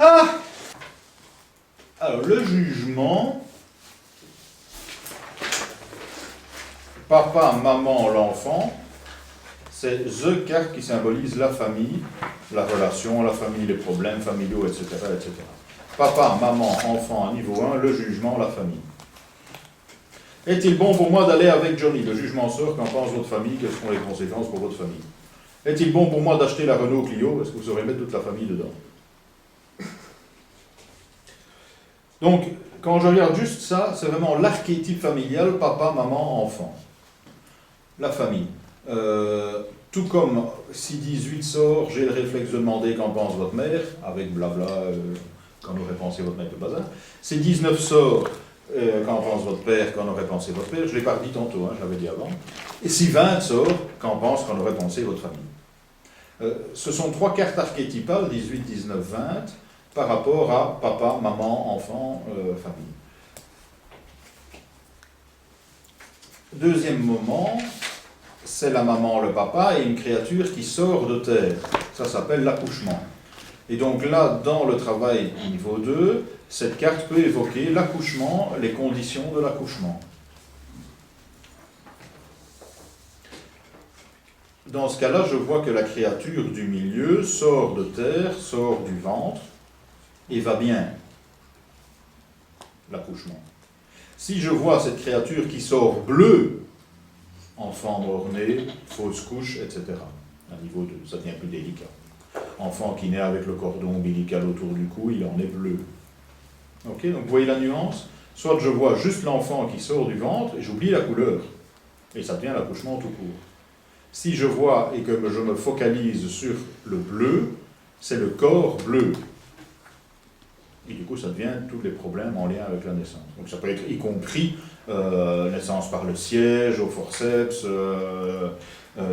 Ah! Alors, le jugement, papa, maman, l'enfant, c'est the carte qui symbolise la famille, la relation, la famille, les problèmes familiaux, etc., etc. Papa, maman, enfant, niveau 1, le jugement, la famille. Est-il bon pour moi d'aller avec Johnny? Le jugement sort, qu'en pense votre famille? Quelles seront les conséquences pour votre famille? Est-il bon pour moi d'acheter la Renault Clio? Est-ce que vous saurez mettre toute la famille dedans? Donc, quand je regarde juste ça, c'est vraiment l'archétype familial, papa, maman, enfant. La famille. Tout comme si 18 sort, j'ai le réflexe de demander qu'en pense votre mère, avec blabla, qu'en aurait pensé votre mère de bazar. Si 19 sort, qu'en pense votre père, qu'en aurait pensé votre père, je ne l'ai pas dit tantôt, je l'avais dit avant. Et si 20 sort, qu'en pense, qu'en aurait pensé votre famille. Ce sont trois cartes archétypales, 18, 19, 20, par rapport à papa, maman, enfant, famille. Deuxième moment, c'est la maman, le papa, et une créature qui sort de terre. Ça s'appelle l'accouchement. Et donc là, dans le travail niveau 2, cette carte peut évoquer l'accouchement, les conditions de l'accouchement. Dans ce cas-là, je vois que la créature du milieu sort de terre, sort du ventre, et va bien. L'accouchement. Si je vois cette créature qui sort bleue, enfant mort-né, fausse couche, etc. À niveau 2, ça devient plus délicat. Enfant qui naît avec le cordon ombilical autour du cou, il en est bleu. Ok, donc vous voyez la nuance? Soit je vois juste l'enfant qui sort du ventre et j'oublie la couleur. Et ça devient l'accouchement tout court. Si je vois et que je me focalise sur le bleu, c'est le corps bleu. Et du coup, ça devient tous les problèmes en lien avec la naissance. Donc ça peut être y compris naissance par le siège, au forceps,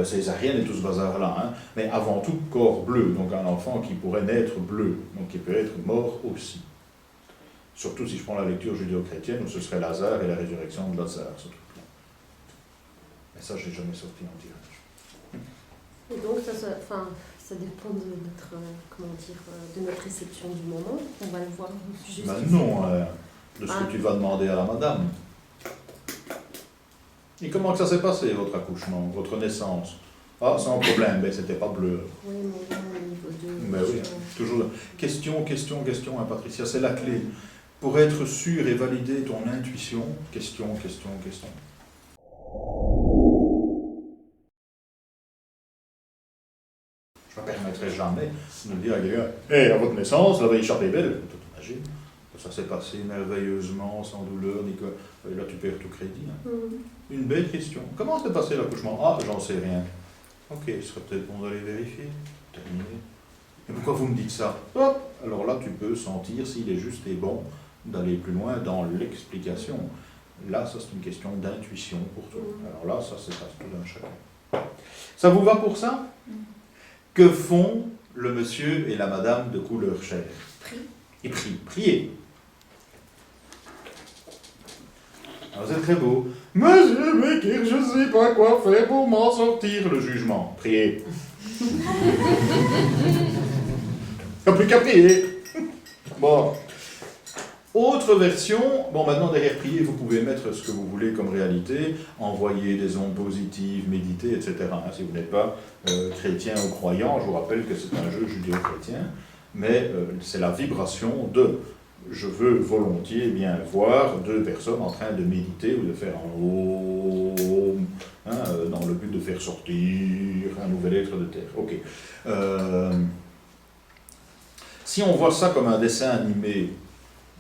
césarienne et tout ce bazar-là. Hein. Mais avant tout, corps bleu. Donc un enfant qui pourrait naître bleu, donc qui peut être mort aussi. Surtout si je prends la lecture judéo-chrétienne, où ce serait Lazare et la résurrection de Lazare, ce truc-là. Mais ça, je n'ai jamais sorti en tirage. Et donc, ça dépend de notre réception du moment. On va le voir juste. Ben non, de ce que tu vas demander à la madame. Et comment que ça s'est passé, votre accouchement, votre naissance? Ah, sans problème, ben c'était pas bleu. Oui, mais non, au niveau 2. Ben oui, toujours. Question, hein, Patricia, c'est la clé. Pour être sûr et valider ton intuition, question. Je ne me permettrai jamais de dire à quelqu'un « Hé, à votre naissance, la veille échappée belle !» T'imagines? Ça s'est passé merveilleusement, sans douleur, et là tu perds tout crédit. Hein. Une belle question. Comment s'est passé l'accouchement? Ah, j'en sais rien. Ok, ce serait peut-être bon d'aller vérifier. Terminé. Et pourquoi vous me dites ça? Hop. Alors là, tu peux sentir s'il est juste et bon d'aller plus loin dans l'explication. Là, ça c'est une question d'intuition pour toi. Alors là, ça c'est pas tout d'un chacun. Ça vous va pour ça? Que font le monsieur et la madame de couleur chair? Ils prient. Priez. Alors c'est très beau. Monsieur Becker, je ne sais pas quoi faire pour m'en sortir. Le jugement. Priez. Il n'y a plus qu'à prier. Bon. Autre version, bon maintenant derrière prier, vous pouvez mettre ce que vous voulez comme réalité, envoyer des ondes positives, méditer, etc. Si vous n'êtes pas chrétien ou croyant, je vous rappelle que c'est un jeu judéo-chrétien, mais c'est la vibration de je veux volontiers bien voir deux personnes en train de méditer ou de faire un om, dans le but de faire sortir un nouvel être de terre. Ok. Si on voit ça comme un dessin animé,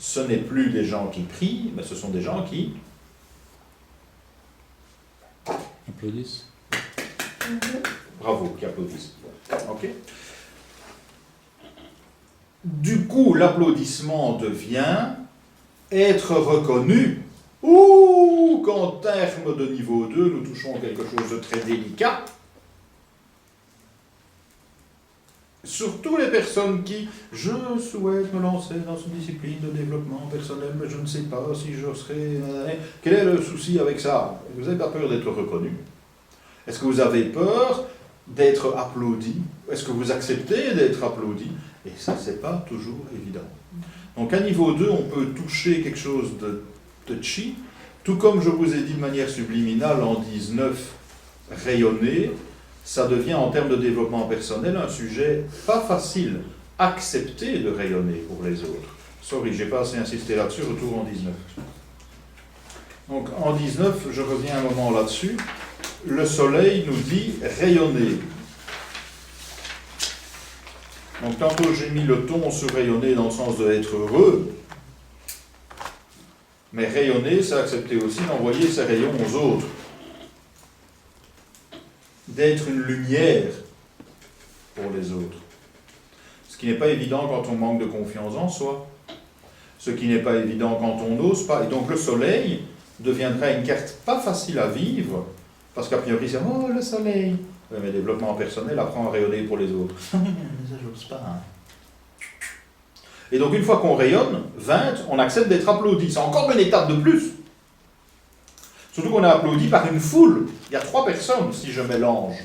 ce n'est plus des gens qui prient, mais ce sont des gens qui applaudissent. Bravo, qui applaudissent. Ok. Du coup, l'applaudissement devient être reconnu, ou qu'en termes de niveau 2, nous touchons quelque chose de très délicat. Surtout les personnes qui, je souhaite me lancer dans une discipline de développement personnel, mais je ne sais pas si je serai... Quel est le souci avec ça? Vous n'avez pas peur d'être reconnu? Est-ce que vous avez peur d'être applaudi? Est-ce que vous acceptez d'être applaudi? Et ça, c'est pas toujours évident. Donc à niveau 2, on peut toucher quelque chose de touchy, tout comme je vous ai dit de manière subliminale en 19, rayonner, ça devient en termes de développement personnel un sujet pas facile. Accepter de rayonner pour les autres. Sorry, j'ai pas assez insisté là-dessus, retour en 19. Donc en 19, je reviens un moment là-dessus. Le soleil nous dit rayonner. Donc tantôt j'ai mis le ton sur rayonner dans le sens de être heureux. Mais rayonner, c'est accepter aussi d'envoyer ses rayons aux autres. D'être une lumière pour les autres. Ce qui n'est pas évident quand on manque de confiance en soi. Ce qui n'est pas évident quand on n'ose pas. Et donc le soleil deviendra une carte pas facile à vivre, parce qu'a priori c'est « Oh, le soleil !» Mais développement personnel apprend à rayonner pour les autres. Ça, j'ose pas. Hein. Et donc une fois qu'on rayonne, 20, on accepte d'être applaudi. C'est encore une étape de plus. Surtout qu'on est applaudi par une foule. Il y a 3 personnes, si je mets l'ange.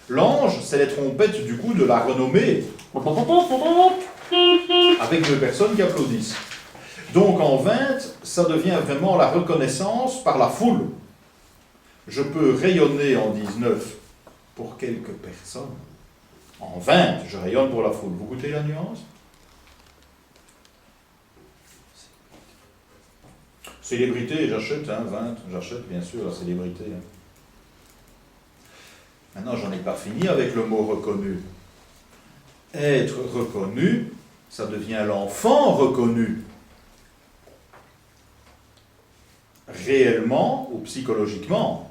L'ange, c'est les trompettes du coup de la renommée. Avec 2 personnes qui applaudissent. Donc en 20, ça devient vraiment la reconnaissance par la foule. Je peux rayonner en 19 pour quelques personnes. En 20, je rayonne pour la foule. Vous goûtez la nuance? Célébrité, j'achète, 20, j'achète bien sûr la célébrité. Maintenant, j'en ai pas fini avec le mot reconnu. Être reconnu, ça devient l'enfant reconnu. Réellement ou psychologiquement.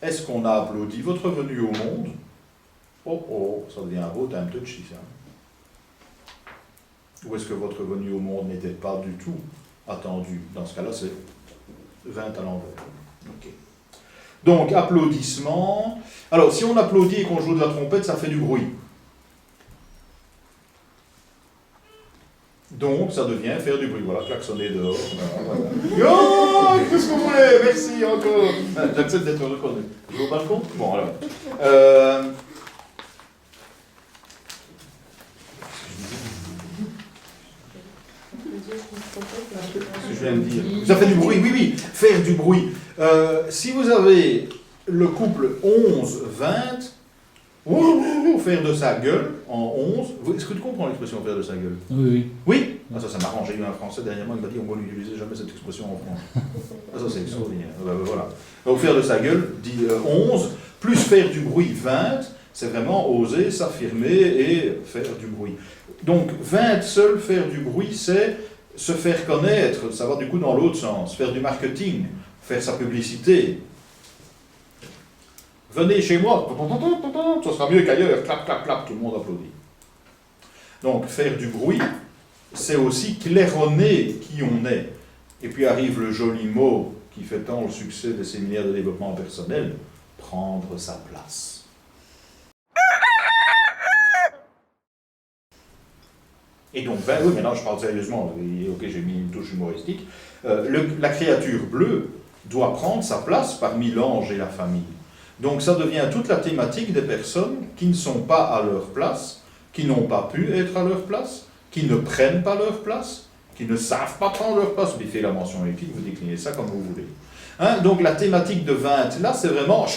Est-ce qu'on a applaudi votre venue au monde? Oh, ça devient un beau time touchy, ça. Ou est-ce que votre venue au monde n'était pas du tout attendue? Dans ce cas-là, c'est 20 à l'envers. Ok. Donc, applaudissements. Alors, si on applaudit et qu'on joue de la trompette, ça fait du bruit. Donc, ça devient faire du bruit. Voilà, klaxonner dehors. Voilà. Oh, qu'est-ce que vous voulez? Merci encore. J'accepte d'être reconnu. Je vais au balcon? Bon, alors. Ce que je viens de dire. Ça fait du bruit, oui, faire du bruit. Si vous avez le couple 11-20, faire de sa gueule en 11. Est-ce que tu comprends l'expression faire de sa gueule? Oui. Oui? Ah, ça m'arrange. J'ai eu un Français dernièrement qui m'a dit on ne n'utilisait jamais cette expression en France. Ah, ça c'est extraordinaire. Voilà. Donc faire de sa gueule, dit 11, plus faire du bruit 20, c'est vraiment oser s'affirmer et faire du bruit. Donc 20 seul faire du bruit, c'est se faire connaître, ça va du coup dans l'autre sens, faire du marketing, faire sa publicité. Venez chez moi, ça sera mieux qu'ailleurs, clap, clap, clap, tout le monde applaudit. Donc faire du bruit, c'est aussi claironner qui on est. Et puis arrive le joli mot qui fait tant le succès des séminaires de développement personnel, prendre sa place. Et donc, oui, maintenant je parle sérieusement, ok, j'ai mis une touche humoristique, la créature bleue doit prendre sa place parmi l'ange et la famille. Donc ça devient toute la thématique des personnes qui ne sont pas à leur place, qui n'ont pas pu être à leur place, qui ne prennent pas leur place, qui ne savent pas prendre leur place. Mais fait la mention épique, vous déclinez ça comme vous voulez. Hein, donc la thématique de 20, là, c'est vraiment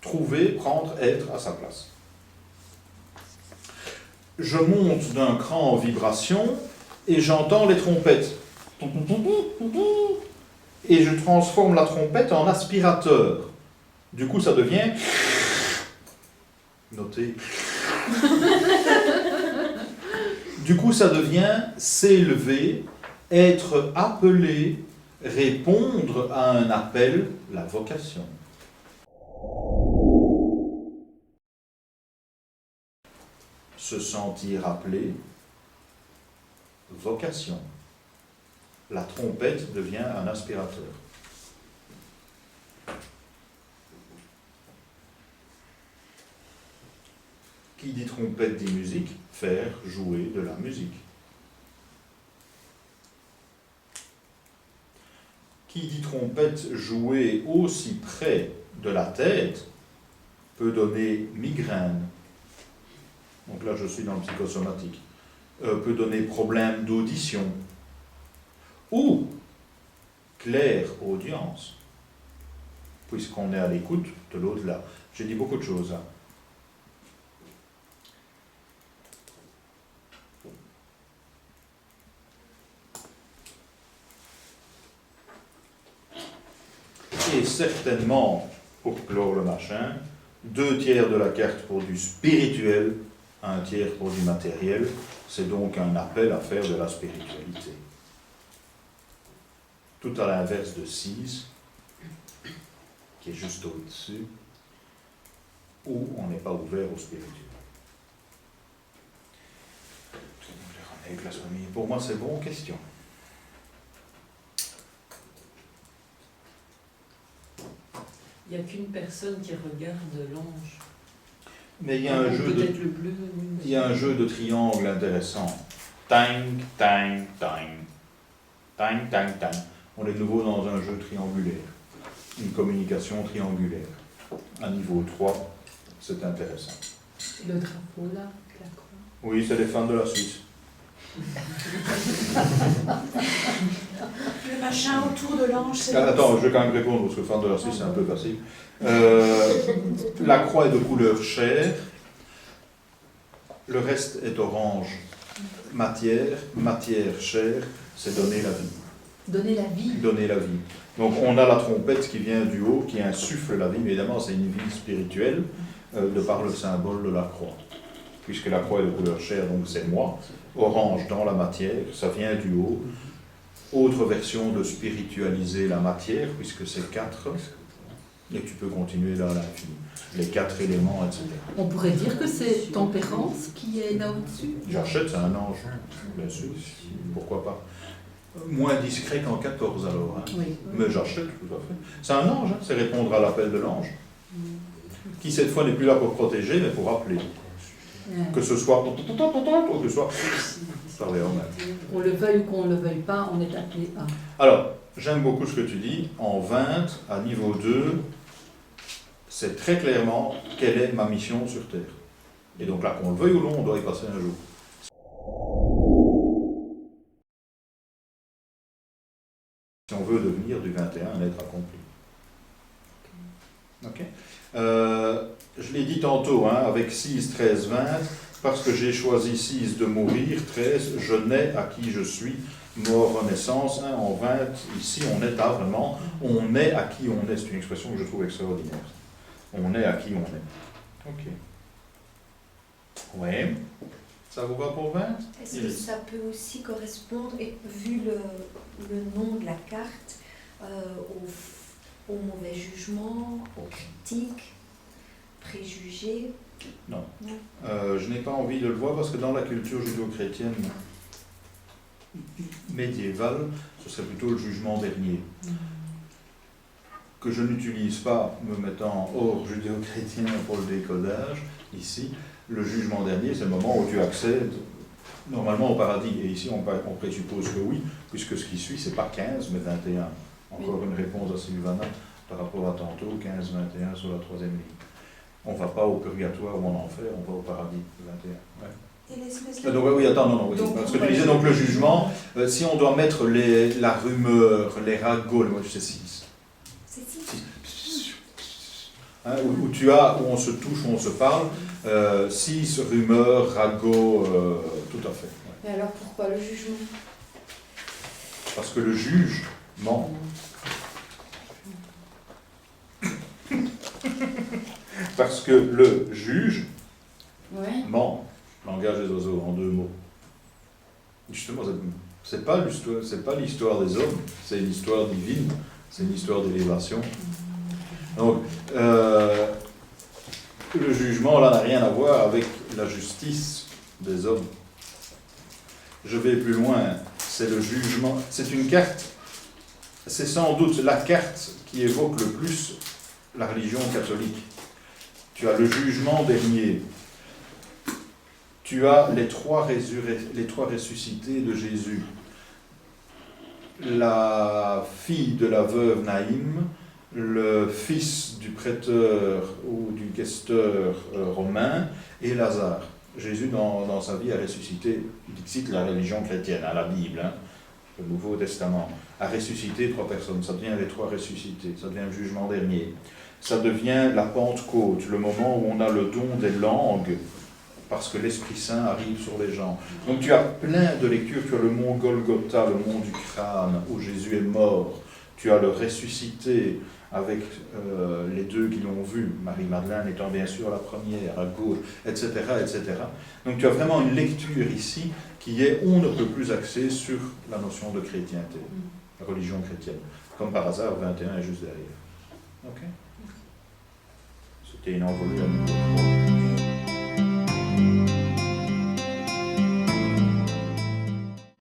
trouver, prendre, être à sa place. Je monte d'un cran en vibration et j'entends les trompettes. Et je transforme la trompette en aspirateur. Du coup, ça devient... Notez. Du coup, ça devient s'élever, être appelé, répondre à un appel, la vocation. Se sentir appelé, vocation. La trompette devient un aspirateur. Qui dit trompette dit musique, faire jouer de la musique. Qui dit trompette jouer aussi près de la tête, peut donner migraine. Donc là, je suis dans le psychosomatique. Peut donner problème d'audition. Ou claire-audience, puisqu'on est à l'écoute de l'au-delà. J'ai dit beaucoup de choses. Hein. Et certainement, pour clore le machin, 2/3 de la carte pour du spirituel, 1/3 pour du matériel. C'est donc un appel à faire de la spiritualité. Tout à l'inverse de 6, qui est juste au-dessus, où on n'est pas ouvert au spirituel. Pour moi, c'est bon, question. Il n'y a qu'une personne qui regarde l'ange. Mais il y a un jeu Peut-être le bleu. il y a un jeu de triangle intéressant. Tang, tang, tang. Tang, tang, tang. On est de nouveau dans un jeu triangulaire. Une communication triangulaire. À niveau 3, c'est intéressant. Le drapeau là, la croix. Oui, c'est les fans de la Suisse. Le machin autour de l'ange, c'est... Attends, je vais quand même répondre parce que fan de la Suisse, c'est un peu facile. La croix est de couleur chair. Le reste est orange. Matière, chair, c'est donner la vie. Donner la vie. Donner la vie. Donc on a la trompette qui vient du haut, qui insuffle la vie. Mais évidemment, c'est une vie spirituelle de par le symbole de la croix. Puisque la croix est de couleur chair, donc c'est moi. Orange dans la matière, ça vient du haut. Autre version de spiritualiser la matière, puisque c'est 4. Et tu peux continuer là à l'infini. Les 4 éléments, etc. On pourrait dire que c'est tempérance qui est là au-dessus. J'achète, c'est un ange, bien sûr. Pourquoi pas. Moins discret qu'en 14 alors. Hein. Oui. Mais j'achète, tout à fait. C'est un ange, hein. C'est répondre à l'appel de l'ange. Qui cette fois n'est plus là pour protéger, mais pour appeler. Que ce soit... ou que ce soit... Parlez en même. Qu'on le veuille ou qu'on ne le veuille pas, on est appelé à. Alors, j'aime beaucoup ce que tu dis. En 20, à niveau 2, c'est très clairement quelle est ma mission sur Terre. Et donc là, qu'on le veuille ou non, on doit y passer un jour. Si on veut devenir du 21 un être accompli. Ok. Je l'ai dit tantôt, hein, avec 6, 13, 20, parce que j'ai choisi 6 de mourir, 13, je nais à qui je suis, mort, renaissance, hein, en 20, ici on est à vraiment, on est à qui on est, c'est une expression que je trouve extraordinaire. On est à qui on est. Ok. Ouais. Ça vous va pour 20? Est-ce que ça peut aussi correspondre, et vu le nom de la carte, au mauvais jugement, aux critiques, préjugés? Non. Je n'ai pas envie de le voir parce que dans la culture judéo-chrétienne médiévale, ce serait plutôt le jugement dernier. Que je n'utilise pas, me mettant hors judéo-chrétien pour le décodage, ici, le jugement dernier, c'est le moment où tu accèdes normalement au paradis. Et ici, on présuppose que oui, puisque ce qui suit, c'est pas 15, mais 21. Encore une réponse à Sylvana par rapport à tantôt, 15, 21 sur la 3e ligne. On ne va pas au purgatoire ou en enfer, on va au paradis, 21. Ouais. Et l'espèce de... Donc, oui, attends, non, oui. Donc, Parce que tu disais donc le jugement, si on doit mettre la rumeur, les ragots, moi je sais 6. C'est si. Hein, où on se touche, où on se parle, 6 rumeurs, ragots, tout à fait. Ouais. Mais alors pourquoi le jugement? Parce que le juge ment. Parce que le juge ment. Langage des oiseaux, en 2 mots. Justement, c'est pas l'histoire des hommes, c'est une histoire divine, c'est une histoire d'élévation. Donc, le jugement, là, n'a rien à voir avec la justice des hommes. Je vais plus loin, c'est le jugement, c'est une carte, c'est sans doute la carte qui évoque le plus la religion catholique. Tu as le jugement dernier, tu as les trois ressuscités de Jésus, la fille de la veuve Naïm, le fils du prêteur ou du questeur romain et Lazare. Jésus, dans sa vie, a ressuscité, il cite la religion chrétienne, la Bible, le Nouveau Testament, a ressuscité 3 personnes. Ça devient les 3 ressuscités, ça devient le jugement dernier. Ça devient la Pentecôte, le moment où on a le don des langues, parce que l'Esprit Saint arrive sur les gens. Donc tu as plein de lectures, tu as le mont Golgotha, le mont du crâne, où Jésus est mort. Tu as le ressuscité avec les 2 qui l'ont vu, Marie-Madeleine étant bien sûr la première, à gauche, etc., etc. Donc tu as vraiment une lecture ici qui est on ne peut plus axée sur la notion de chrétienté, la religion chrétienne. Comme par hasard, 21 est juste derrière. Ok. C'était une envolée à niveau 3.